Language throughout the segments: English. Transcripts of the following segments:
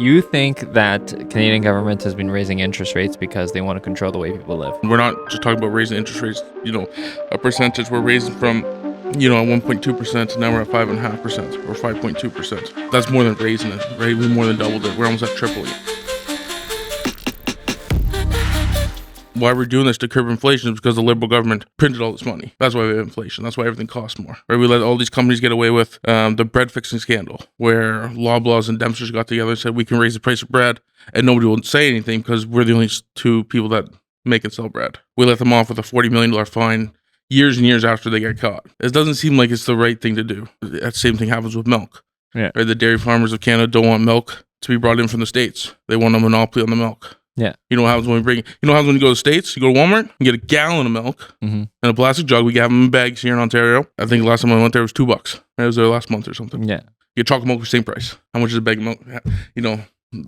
You think that Canadian government has been raising interest rates because they want to control the way people live? We're not just talking about raising interest rates, a percentage. We're raising from, at 1.2% now we're at 5.5% or 5.2%. That's more than raising it, right? We more than doubled it. We're almost at tripling it. Why we're doing this to curb inflation is because the Liberal government printed all this money. That's why we have inflation. That's why everything costs more. Right? We let all these companies get away with the bread fixing scandal, where Loblaws and Dempster's got together and said we can raise the price of bread, and nobody will say anything because we're the only two people that make and sell bread. We let them off with a $40 million fine years and years after they get caught. It doesn't seem like it's the right thing to do. That same thing happens with milk. Yeah. Right? The dairy farmers of Canada don't want milk to be brought in from the States. They want a monopoly on the milk. Yeah. You know what happens when you go to the States? You go to Walmart, you get a gallon of milk in a plastic jug. We have them in bags here in Ontario. I think the last time I went there was $2. Right? It was there last month or something. Yeah. You get chocolate milk for the same price. How much is a bag of milk?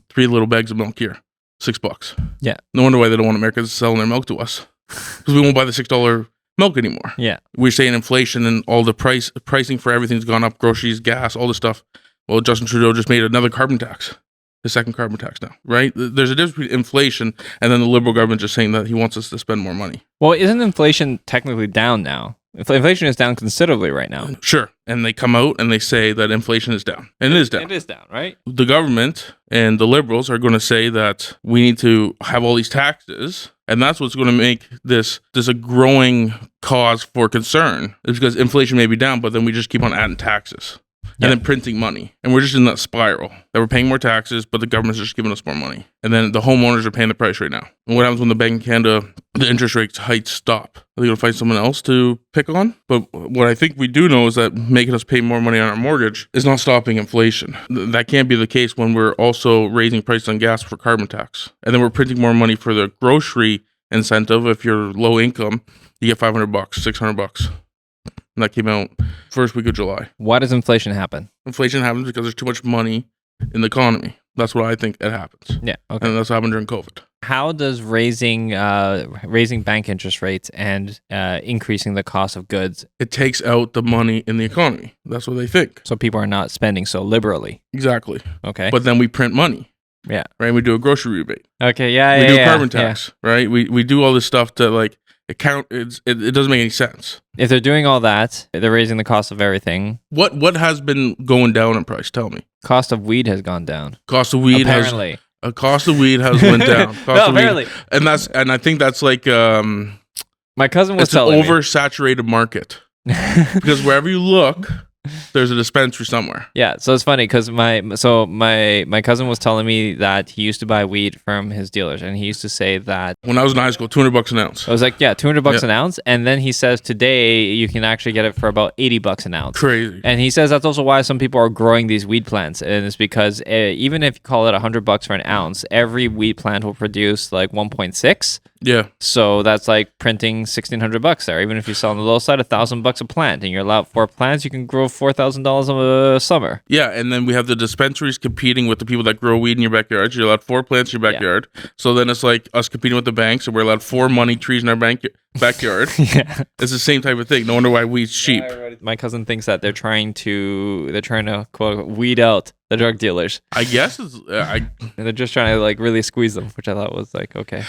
3 little bags of milk here, $6. Yeah. No wonder why they don't want Americans selling their milk to us, because we won't buy the $6 milk anymore. Yeah. We're saying inflation and all the pricing for everything's gone up, groceries, gas, all this stuff. Well, Justin Trudeau just made another carbon tax. The second carbon tax now, right? There's a difference between inflation and then the Liberal government just saying that he wants us to spend more money. Well, isn't inflation technically down now? Inflation is down considerably right now. Sure. And they come out and they say that inflation is down. And it is down. It is down, right? The government and the Liberals are going to say that we need to have all these taxes. And that's what's going to make this a growing cause for concern. It's because inflation may be down, but then we just keep on adding taxes. And then printing money. And we're just in that spiral that we're paying more taxes, but the government's just giving us more money. And then the homeowners are paying the price right now. And what happens when the Bank of Canada, the interest rate hikes stop? Are they going to find someone else to pick on? But what I think we do know is that making us pay more money on our mortgage is not stopping inflation. That can't be the case when we're also raising prices on gas for carbon tax. And then we're printing more money for the grocery incentive. If you're low income, you get $500, $600. And that came out first week of July. Why does inflation happen? Inflation happens because there's too much money in the economy. That's what I think it happens. Yeah. Okay. And that's what happened during COVID. How does raising bank interest rates and increasing the cost of goods? It takes out the money in the economy. That's what they think. So people are not spending so liberally. Exactly. Okay. But then we print money. Yeah. Right. We do a grocery rebate. Okay. Yeah. We do carbon tax. Yeah. Right. We do all this stuff to it doesn't make any sense. If they're doing all that, they're raising the cost of everything. What has been going down in price? Tell me. Cost of weed has gone down. Cost of weed apparently. Cost of weed has went down. Apparently. And I think that's like my cousin was telling me. It's an oversaturated market. Because wherever you look, there's a dispensary somewhere. Yeah, so it's funny because my cousin was telling me that he used to buy weed from his dealers, and he used to say that when I was in high school, $200 an ounce. I was like, yeah, $200 an ounce, and then he says today you can actually get it for about $80 an ounce. Crazy. And he says that's also why some people are growing these weed plants, and it's because even if you call it $100 for an ounce, every weed plant will produce like 1.6. Yeah. So that's like printing $1,600 there. Even if you sell on the low side, $1,000 a plant, and you're allowed 4 plants, you can grow $4,000 a summer. Yeah, and then we have the dispensaries competing with the people that grow weed in your backyard. You're allowed 4 plants in your backyard. Yeah. So then it's like us competing with the banks, and we're allowed 4 money trees in our backyard. Yeah, it's the same type of thing. No wonder why weed's cheap. My cousin thinks that they're trying to quote weed out the drug dealers. I guess and they're just trying to really squeeze them, which I thought was okay.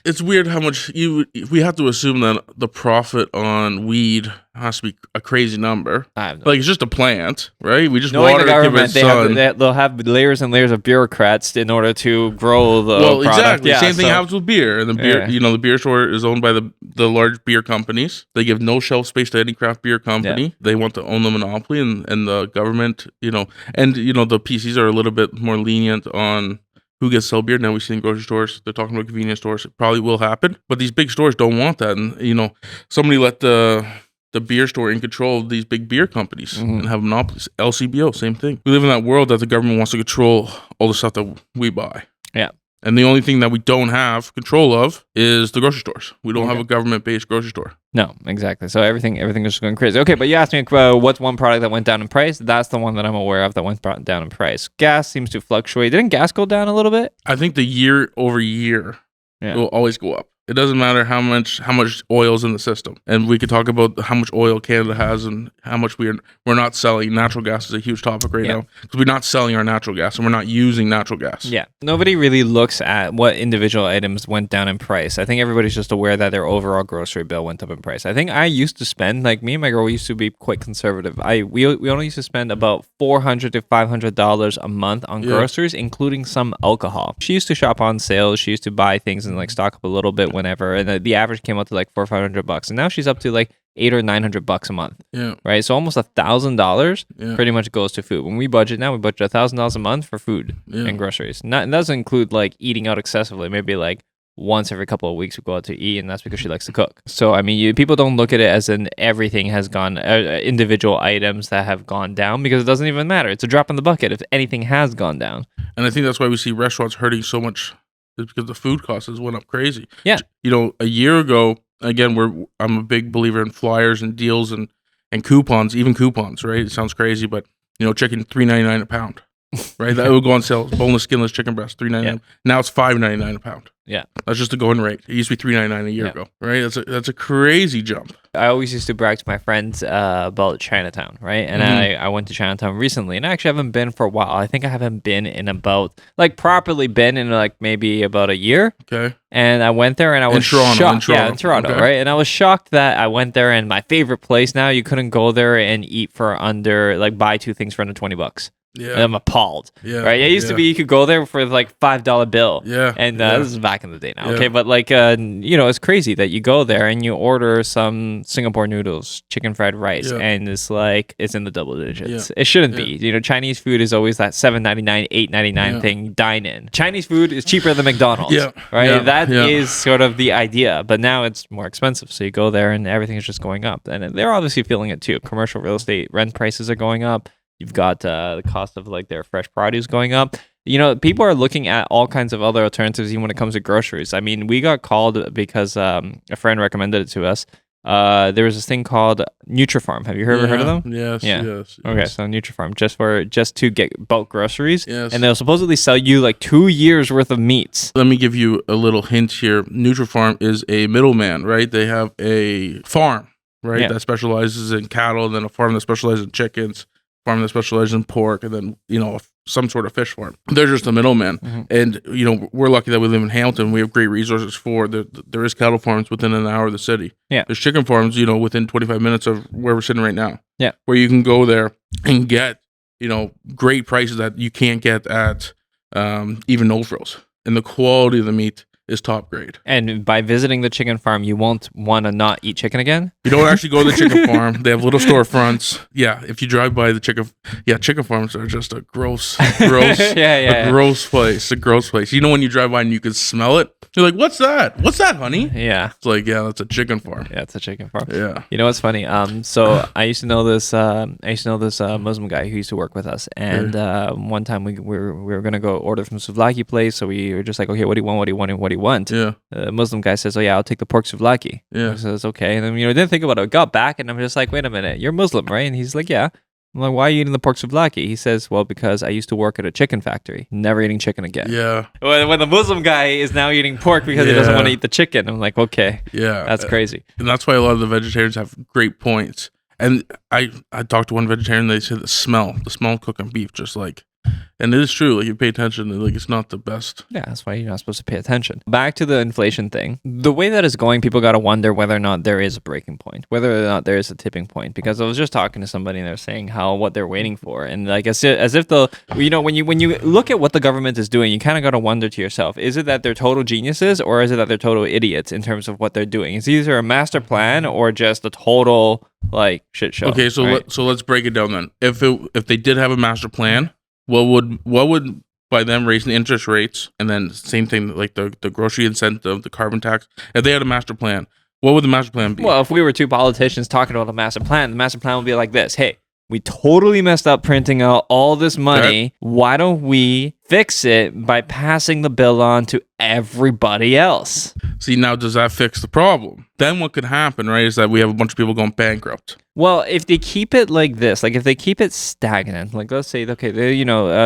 It's weird how much we have to assume that the profit on weed has to be a crazy number. It's just a plant, right? We just water the government. it, they'll have layers and layers of bureaucrats in order to grow the product. Exactly. Yeah, Same thing happens with beer. And the beer, the beer store is owned by the large beer companies. They give no shelf space to any craft beer company. Yeah. They want to own the monopoly, and the government, the PCs are a little bit more lenient on who gets to sell beer. Now we see in grocery stores, they're talking about convenience stores. It probably will happen, but these big stores don't want that. And somebody let the beer store in control of these big beer companies and have monopolies. LCBO, same thing. We live in that world that the government wants to control all the stuff that we buy. Yeah. And the only thing that we don't have control of is the grocery stores. We don't have a government-based grocery store. No, exactly. So everything is just going crazy. Okay, but you asked me what's one product that went down in price. That's the one that I'm aware of that went down in price. Gas seems to fluctuate. Didn't gas go down a little bit? I think the year over year will always go up. It doesn't matter how much oil's in the system. And we could talk about how much oil Canada has and how much we're not selling. Natural gas is a huge topic right now because we're not selling our natural gas and we're not using natural gas. Yeah. Nobody really looks at what individual items went down in price. I think everybody's just aware that their overall grocery bill went up in price. I think I used to spend, like me and my girl used to be quite conservative. We only used to spend about $400 to $500 a month on groceries, including some alcohol. She used to shop on sales. She used to buy things and like stock up a little bit whenever, and the average came out to like $400 or $500, and now she's up to like $800 or $900 a month. Yeah. Right. So almost $1,000 pretty much goes to food. When we budget now, we budget $1,000 a month for food and groceries. It doesn't include like eating out excessively. Maybe like once every couple of weeks we go out to eat, and that's because she likes to cook. So I mean, people don't look at it as in everything has gone, individual items that have gone down, because it doesn't even matter. It's a drop in the bucket if anything has gone down. And I think that's why we see restaurants hurting so much. It's because the food costs has went up crazy. Yeah. You know, a year ago, again, I'm a big believer in flyers and deals and coupons, even coupons, right? It sounds crazy, but you know, chicken $3.99 a pound, right? That would go on sale. Boneless, skinless chicken breast, $3.99. Yeah. Now it's $5.99 a pound. Yeah, that's just the going rate. It used to be $3.99 a year ago, right? That's a crazy jump. I always used to brag to my friends about Chinatown, right? And I went to Chinatown recently, and I actually haven't been for a while. I think I haven't been in about, like, properly been in like maybe about a year. Okay. And I went there and I was shocked. Yeah, in Toronto, okay. Right? And I was shocked that I went there, and my favorite place now, you couldn't go there and eat for under, like, buy two things for under $20. Yeah, and I'm appalled. Yeah, right. It used to be you could go there for like $5 bill. Yeah, and this is back in the day now. Yeah. Okay, but like you know, it's crazy that you go there and you order some Singapore noodles, chicken fried rice, and it's like it's in the double digits. Yeah. It shouldn't be. You know, Chinese food is always that $7.99, $8.99 thing. Dine in. Chinese food is cheaper than McDonald's. Yeah, right. Yeah. That is sort of the idea, but now it's more expensive. So you go there and everything is just going up, and they're obviously feeling it too. Commercial real estate rent prices are going up. You've got the cost of like their fresh produce going up. You know, people are looking at all kinds of other alternatives even when it comes to groceries. I mean, we got called because a friend recommended it to us. There was this thing called Nutrifarm. Have you ever heard of them? Yes. Yeah. Yes. Okay, so Nutrifarm just to get bulk groceries. Yes. And they'll supposedly sell you like 2 years worth of meats. Let me give you a little hint here. Nutrifarm is a middleman, right? They have a farm, right, that specializes in cattle, and then a farm that specializes in chickens. Farm that specializes in pork, and then, you know, some sort of fish farm. They're just a middleman. Mm-hmm. And, you know, we're lucky that we live in Hamilton. We have great resources for there is cattle farms within an hour of the city. Yeah. There's chicken farms, you know, within 25 minutes of where we're sitting right now. Yeah. Where you can go there and get, you know, great prices that you can't get at even No Frills. And the quality of the meat is top grade. And by visiting the chicken farm, you won't want to not eat chicken again? You don't actually go to the chicken farm. They have little storefronts. Yeah, if you drive by the chicken farms are just a gross gross place. A gross place. You know, when you drive by and you can smell it, you're like, what's that? What's that, honey? Yeah. It's like, yeah, that's a chicken farm. Yeah, it's a chicken farm. Yeah. You know what's funny? So I used to know this Muslim guy who used to work with us. And one time we were going to go order from souvlaki place. So we were just like, okay, what do you want? What do you want? What do you want? Yeah. The Muslim guy says, oh yeah, I'll take the pork souvlaki. Yeah. I says, okay. And then, you know, didn't think about it. I got back and I'm just like, wait a minute, you're Muslim, right? And he's like, yeah. I'm like, why are you eating the pork souvlaki? He says, well, because I used to work at a chicken factory. Never eating chicken again. Yeah. When the Muslim guy is now eating pork because he doesn't want to eat the chicken. I'm like, okay. Yeah. That's crazy. And that's why a lot of the vegetarians have great points. And I talked to one vegetarian, they said the smell of cooking beef, just like, and it is true, like you pay attention, like it's not the best. Yeah, that's why you're not supposed to pay attention. Back to the inflation thing. The way that is going, people got to wonder whether or not there is a breaking point, whether or not there is a tipping point. Because I was just talking to somebody and they're saying what they're waiting for, and like as if you know, when you look at what the government is doing, you kind of got to wonder to yourself: is it that they're total geniuses, or is it that they're total idiots in terms of what they're doing? It's either a master plan or just a total like shit show. Okay, so right? Let's break it down then. If they did have a master plan, what would by them raising the interest rates, and then same thing like the grocery incentive, the carbon tax, if they had a master plan, what would the master plan be? Well, if we were two politicians talking about a master plan, the master plan would be like this: hey, we totally messed up printing out all this money. Okay. Why don't we fix it by passing the bill on to everybody else? See, now does that fix the problem? Then what could happen, right, is that we have a bunch of people going bankrupt. Well, if they keep it like this, like if they keep it stagnant, like let's say, okay, they're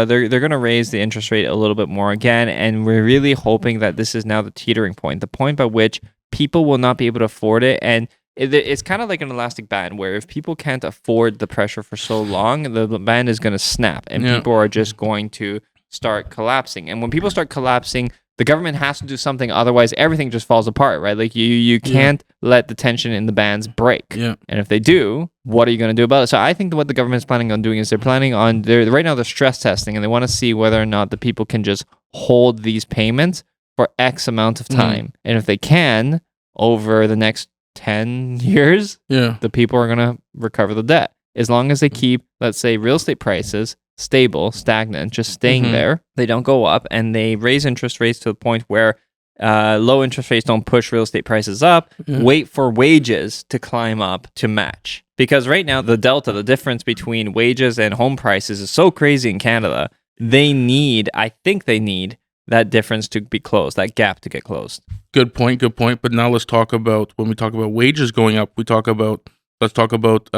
going to raise the interest rate a little bit more again, and we're really hoping that this is now the teetering point, the point by which people will not be able to afford it. And it's kind of like an elastic band where if people can't afford the pressure for so long, the band is going to snap and people are just going to start collapsing. And when people start collapsing, the government has to do something, otherwise everything just falls apart, right? Like you can't let the tension in the bands break. Yeah. And if they do, what are you going to do about it? So I think what the government is planning on doing is they're right now they're stress testing and they want to see whether or not the people can just hold these payments for X amount of time. And if they can, over the next 10 years, the people are going to recover the debt. As long as they keep, let's say, real estate prices stable, stagnant, just staying there. They don't go up, and they raise interest rates to the point where low interest rates don't push real estate prices up. Wait for wages to climb up to match. Because right now, the difference between wages and home prices is so crazy in Canada. I think they need that difference to be closed, that gap to get closed. Good point. But now let's talk about, when we talk about wages going up, let's talk about,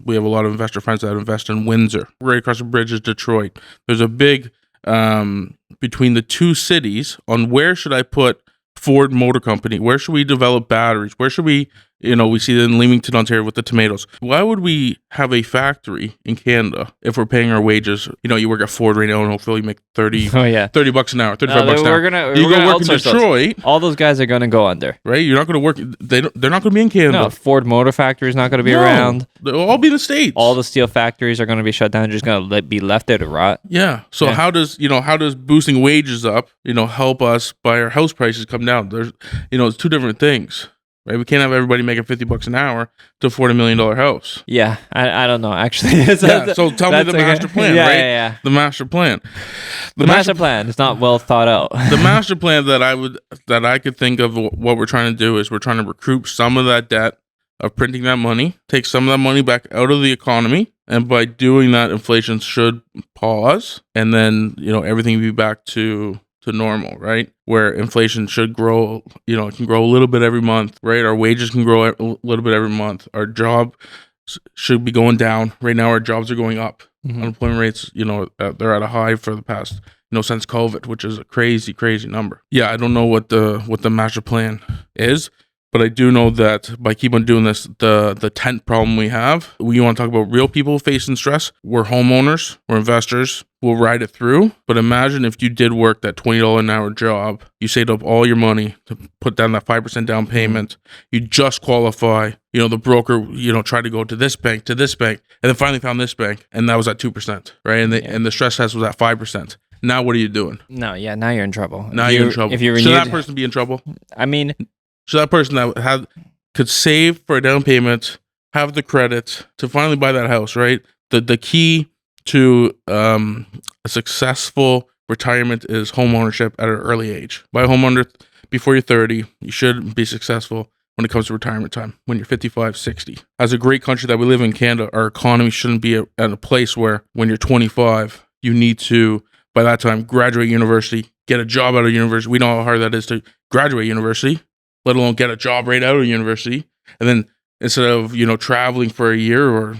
we have a lot of investor friends that invest in Windsor. Right across the bridge is Detroit. There's a big, between the two cities on where should I put Ford Motor Company? Where should we develop batteries? Where should we, we see it in Leamington, Ontario with the tomatoes. Why would we have a factory in Canada if we're paying our wages? You work at Ford right now in Oakville, you make $30 an hour, $35 an hour. You go work in Detroit. All those guys are going to go under. Right? You're not going to work. They're not going to be in Canada. No, Ford Motor Factory is not going to be around. They'll all be in the States. All the steel factories are going to be shut down. Just going to be left there to rot. Yeah. So how does boosting wages up, help us by our house prices come down? There's, it's two different things. Right, we can't have everybody making $50 an hour to afford $1 million house. Yeah, I don't know actually. So tell me the master plan, right? Yeah. The master plan. The master plan is not well thought out. The master plan that I could think of, what we're trying to do is we're trying to recoup some of that debt of printing that money, take some of that money back out of the economy, and by doing that, inflation should pause, and then everything will be back to normal, right? Where inflation should grow, it can grow a little bit every month, right? Our wages can grow a little bit every month. Our job should be going down. Right now, our jobs are going up. Unemployment rates, they're at a high for the past, since COVID, which is a crazy, crazy number. Yeah, I don't know what the master plan is, but I do know that by keep on doing this, the tent problem we have, we want to talk about real people facing stress. We're homeowners, we're investors, we'll ride it through. But imagine if you did work that $20 an hour job, you saved up all your money to put down that 5% down payment, you just qualify, the broker, tried to go to this bank, and then finally found this bank, and that was at 2%, right? And the stress test was at 5%. Now what are you doing? No, yeah, now you're in trouble. You're in trouble. Should that person be in trouble? I mean... So that person that could save for a down payment, have the credit to finally buy that house, right? The key to a successful retirement is home ownership at an early age. Buy a home before you're 30. You should be successful when it comes to retirement time, when you're 55, 60. As a great country that we live in, Canada, our economy shouldn't be at a place where when you're 25, you need to, by that time, graduate university, get a job out of university. We know how hard that is to graduate university, let alone get a job right out of university. And then instead of, traveling for a year or,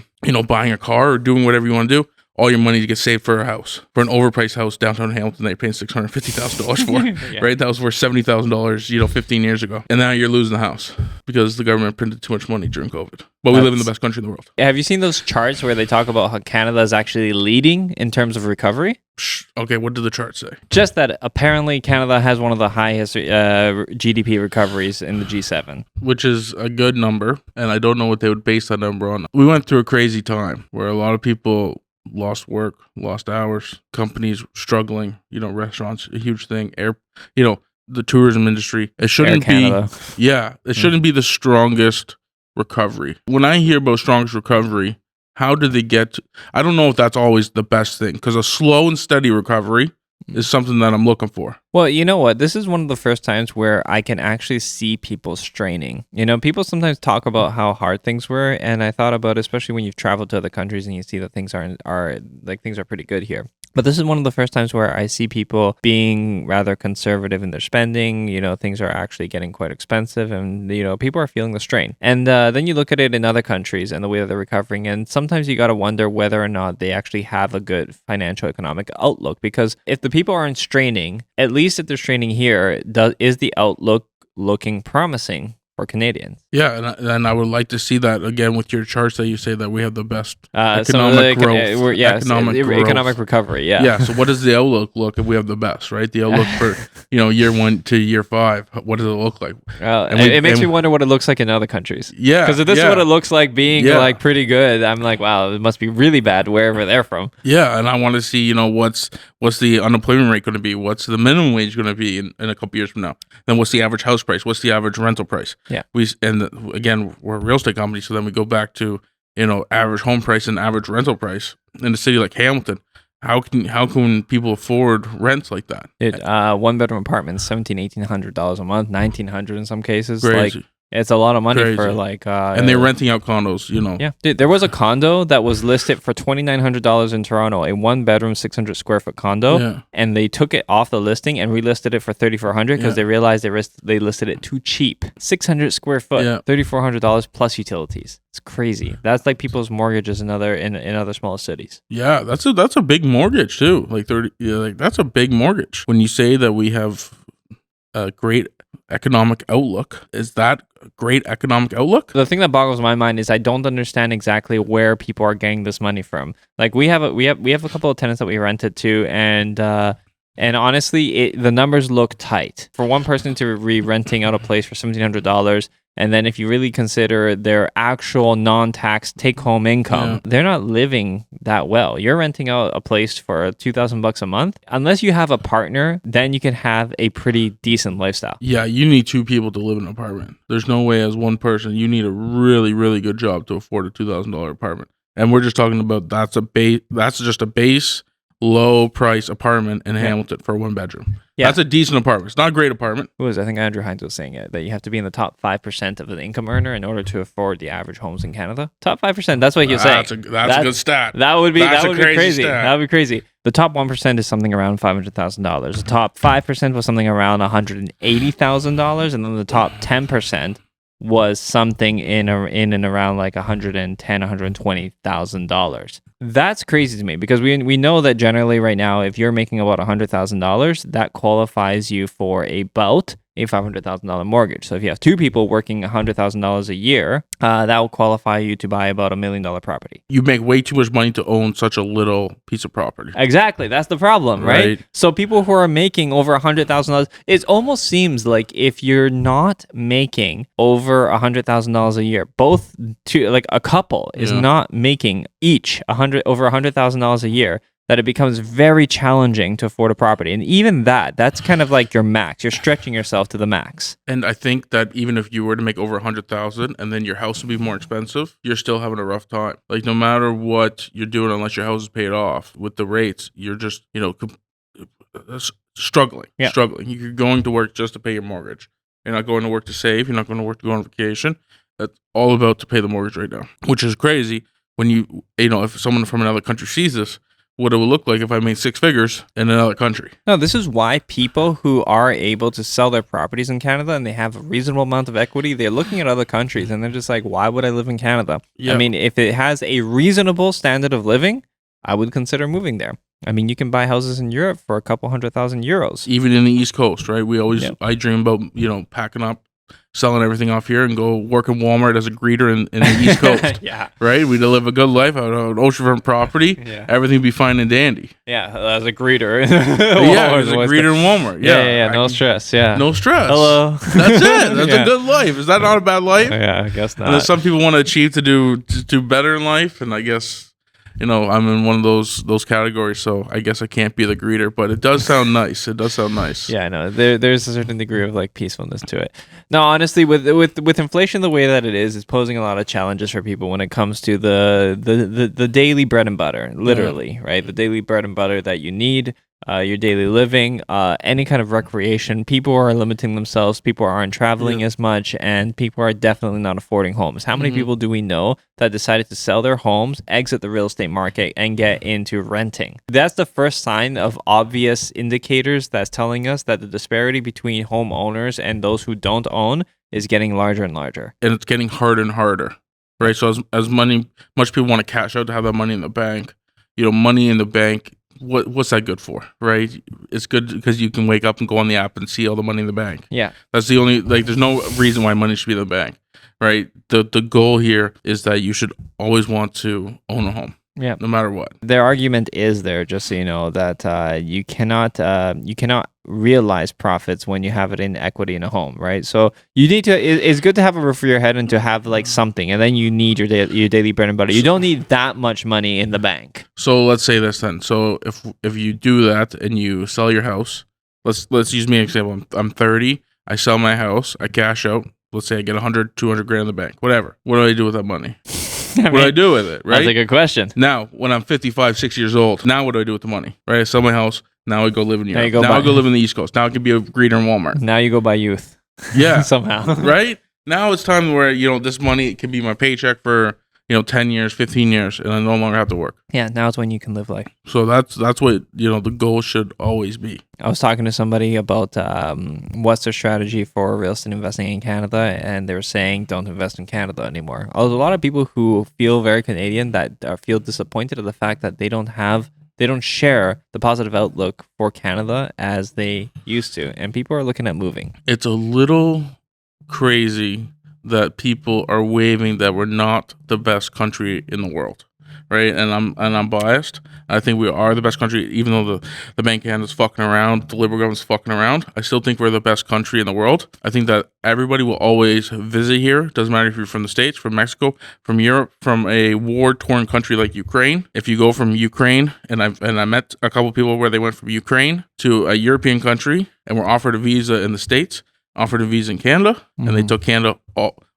buying a car or doing whatever you want to do, all your money to get saved for a house, for an overpriced house downtown Hamilton that you're paying $650,000 for, right? That was worth $70,000, 15 years ago. And now you're losing the house because the government printed too much money during COVID. But we live in the best country in the world. Have you seen those charts where they talk about how Canada is actually leading in terms of recovery? Okay, what did the chart say? Just that apparently Canada has one of the highest GDP recoveries in the G7. Which is a good number, and I don't know what they would base that number on. We went through a crazy time where a lot of people lost work, lost hours, companies struggling, restaurants, a huge thing, the tourism industry. It shouldn't be, it shouldn't be the strongest recovery. When I hear about strongest recovery, how did they get to, I don't know if that's always the best thing, because a slow and steady recovery is something that I'm looking for. Well, you know what? This is one of the first times where I can actually see people straining. People sometimes talk about how hard things were, and I thought about, especially when you've traveled to other countries and you see that things things are pretty good here. But this is one of the first times where I see people being rather conservative in their spending. Things are actually getting quite expensive, and people are feeling the strain. And then you look at it in other countries and the way that they're recovering, and sometimes you got to wonder whether or not they actually have a good financial economic outlook. Because if the people aren't straining, at least if they're straining here, is the outlook looking promising for Canadians. Yeah, and I would like to see that again with your charts that you say that we have the best economic growth. Economic recovery. Yeah. Yeah. So what does the outlook look if we have the best, right? The outlook for year 1 to year 5. What does it look like? It makes me wonder what it looks like in other countries. Yeah. Because if this is what it looks like being like pretty good, I'm like, wow, it must be really bad wherever they're from. Yeah, and I want to see what's the unemployment rate going to be? What's the minimum wage going to be in a couple years from now? Then what's the average house price? What's the average rental price? Yeah. Again, we're a real estate company, so then we go back to average home price and average rental price in a city like Hamilton. How can people afford rents like that? One bedroom apartments, $1,700-$1,800 a month, $1,900 in some cases. Crazy. Like, it's a lot of money for like. And they're renting out condos, Yeah, dude, there was a condo that was listed for $2,900 in Toronto, a 1 bedroom, 600 square foot condo, and they took it off the listing and relisted it for $3,400 because they realized they listed it too cheap. 600 square foot, $3,400 plus utilities. It's crazy. That's like people's mortgages in other smaller cities. Yeah, that's a big mortgage too. Like 30, like that's a big mortgage. When you say that we have a great economic outlook, is that a great economic outlook? The thing that boggles my mind is I don't understand exactly where people are getting this money from. Like we have a couple of tenants that we rented to, and honestly, the numbers look tight for one person to be renting out a place for $1,700. And then if you really consider their actual non-tax take-home income, they're not living that well. You're renting out a place for $2,000 a month. Unless you have a partner, then you can have a pretty decent lifestyle. Yeah, you need 2 people to live in an apartment. There's no way as one person. You need a really, really good job to afford a $2,000 apartment. And we're just talking about that's just a base low price apartment in Hamilton for a 1 bedroom. Yeah. That's a decent apartment. It's not a great apartment. I think Andrew Hines was saying it, that you have to be in the top 5% of the income earner in order to afford the average homes in Canada. Top 5%. That's what he was saying. That's a good stat. That would be crazy. That would be crazy. The top 1% is something around $500,000. The top 5% was something around $180,000, and then the top 10% was something in and around like $120,000. That's crazy to me because we know that generally right now, if you're making about $100,000, that qualifies you for about a $500,000 mortgage. So if you have 2 people working $100,000 a year, that will qualify you to buy about $1 million property. You make way too much money to own such a little piece of property. Exactly. That's the problem, right? So people who are making over $100,000, it almost seems like if you're not making over $100,000 a year, like a couple is not making each over $100,000 a year, that it becomes very challenging to afford a property. And even that's kind of like your max. You're stretching yourself to the max. And I think that even if you were to make over $100,000 and then your house would be more expensive, you're still having a rough time. Like no matter what you're doing, unless your house is paid off with the rates, you're just, struggling. You're going to work just to pay your mortgage. You're not going to work to save. You're not going to work to go on vacation. That's all about to pay the mortgage right now, which is crazy when if someone from another country sees this, what it would look like if I made 6 figures in another country. No, this is why people who are able to sell their properties in Canada and they have a reasonable amount of equity, they're looking at other countries and they're just like, why would I live in Canada? Yeah. I mean, if it has a reasonable standard of living, I would consider moving there. I mean, you can buy houses in Europe for a couple €100,000. Even in the East Coast, right? I dream about, packing up, selling everything off here and go work in Walmart as a greeter in the East Coast. Right? We'd live a good life out on oceanfront property. Yeah. Everything would be fine and dandy. Yeah, as a greeter. As a greeter in Walmart. Yeah. No stress. Yeah. No stress. Hello. That's it. That's a good life. Is that not a bad life? Yeah, I guess not. And then some people want to achieve to do better in life, and I guess I'm in one of those categories, so I guess I can't be the greeter, but it does sound nice. Yeah, I know. There's a certain degree of like peacefulness to it. No, honestly, with inflation the way that it is, it's posing a lot of challenges for people when it comes to the daily bread and butter, literally, right? The daily bread and butter that you need. Your daily living, any kind of recreation. People are limiting themselves. People aren't traveling as much, and people are definitely not affording homes. How many people do we know that decided to sell their homes, exit the real estate market, and get into renting? That's the first sign of obvious indicators that's telling us that the disparity between homeowners and those who don't own is getting larger and larger. And it's getting harder and harder, right? So as much people want to cash out to have that money in the bank, money in the bank what's that good for, right? It's good because you can wake up and go on the app and see all the money in the bank. Yeah. That's the only, like, there's no reason why money should be in the bank, right? The goal here is that you should always want to own a home. Yeah. No matter what. Their argument is there, just so you know, that you cannot realize profits when you have it in equity in a home, right? So you need to. It's good to have a roof for your head and to have like something, and then you need your daily bread and butter. You don't need that much money in the bank. So let's say this then. So if you do that and you sell your house, let's use me an example. I'm 30. I sell my house. I cash out. Let's say I get 100, 200 grand in the bank. Whatever. What do I do with that money? What do I do with it, right? That's a good question. Now, when I'm 55, 6 years old, now what do I do with the money, right? I sell my house. Now I go live in Europe. Now I go live in the East Coast. Now I can be a greeter in Walmart. Now you go buy youth. Yeah. Somehow. Right? Now it's time where, this money can be my paycheck for, 10 years, 15 years, and I no longer have to work. Yeah, now it's when you can live life. So that's what, the goal should always be. I was talking to somebody about what's their strategy for real estate investing in Canada, and they were saying don't invest in Canada anymore. There's a lot of people who feel very Canadian that feel disappointed at the fact that they don't share the positive outlook for Canada as they used to, and people are looking at moving. It's a little crazy that people are waving that we're not the best country in the world, right? And I'm biased. I think we are the best country, even though the Bank of Canada's fucking around, the Liberal government's fucking around. I still think we're the best country in the world. I think that everybody will always visit here. Doesn't matter if you're from the States, from Mexico, from Europe, from a war-torn country like Ukraine. If you go from Ukraine, and I met a couple people where they went from Ukraine to a European country and were offered a visa in the States, offered a visa in Canada, and they took Canada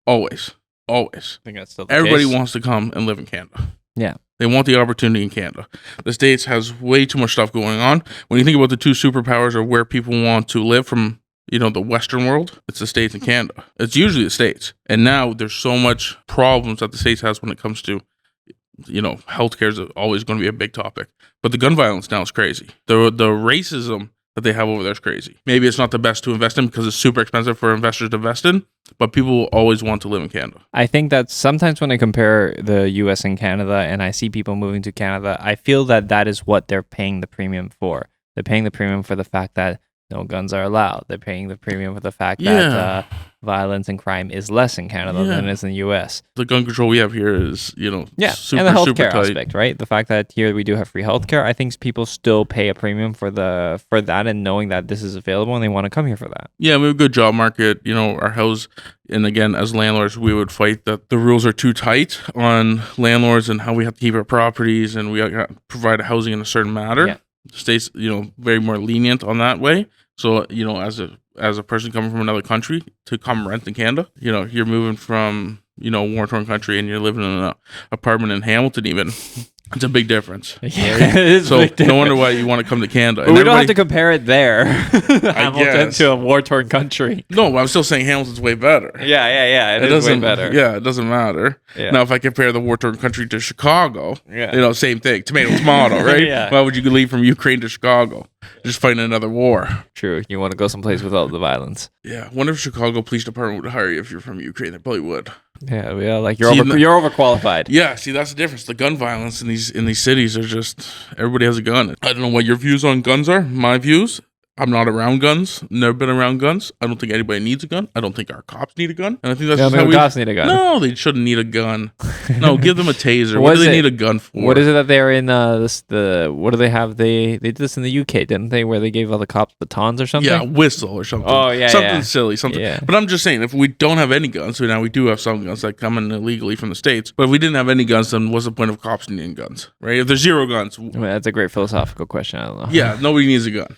always. I think that's still the Everybody case. Wants to come and live in Canada. Yeah. They want the opportunity in Canada. The States has way too much stuff going on. When you think about the two superpowers or where people want to live from, the Western world, it's the States and Canada. It's usually the States. And now there's so much problems that the States has when it comes to, healthcare is always going to be a big topic. But the gun violence now is crazy. The racism that they have over there is crazy. Maybe it's not the best to invest in because it's super expensive for investors to invest in, but people will always want to live in Canada. I think that sometimes when I compare the US and Canada and I see people moving to Canada, I feel that is what they're paying the premium for. They're paying the premium for the fact that no guns are allowed. They're paying the premium for the fact that violence and crime is less in Canada than it is in the US. The gun control we have here is, super, and the healthcare aspect, right? The fact that here we do have free healthcare, I think people still pay a premium for that and knowing that this is available and they want to come here for that. Yeah, we have a good job market. Our house, and again, as landlords, we would fight that the rules are too tight on landlords and how we have to keep our properties and we got to provide housing in a certain manner. Yeah. The state's, very more lenient on that way. So, as a person coming from another country to come rent in Canada, you're moving from, a war-torn country and you're living in an apartment in Hamilton even. It's a big difference. Yeah, right? It is. So no wonder why you want to come to Canada. But we don't have to compare it there, Hamilton to a war-torn country. No, but I'm still saying Hamilton's way better. Yeah. It is way better. Yeah, it doesn't matter. Yeah. Now, if I compare the war-torn country to Chicago, same thing. Tomato, right? Yeah. Why would you leave from Ukraine to Chicago? Just fighting another war. True. You want to go someplace without the violence. Yeah. I wonder if Chicago Police Department would hire you if you're from Ukraine. They probably would. Yeah, like you're overqualified. Yeah, see, that's the difference. The gun violence in these cities are just, everybody has a gun. I don't know what your views on guns are. My views, I'm not around guns. Never been around guns. I don't think anybody needs a gun. I don't think our cops need a gun. And I think that's just how cops need a gun. No, they shouldn't need a gun. No, give them a taser. What do they need a gun for? What is it that they're in what do they have? They did this in the UK, didn't they? Where they gave all the cops batons or something? Yeah, whistle or something. Oh, yeah, something silly, something. Yeah. But I'm just saying, if we don't have any guns, so now we do have some guns that come in illegally from the States. But if we didn't have any guns, then what's the point of cops needing guns, right? If there's zero guns. That's a great philosophical question. I don't know. Yeah, nobody needs a gun.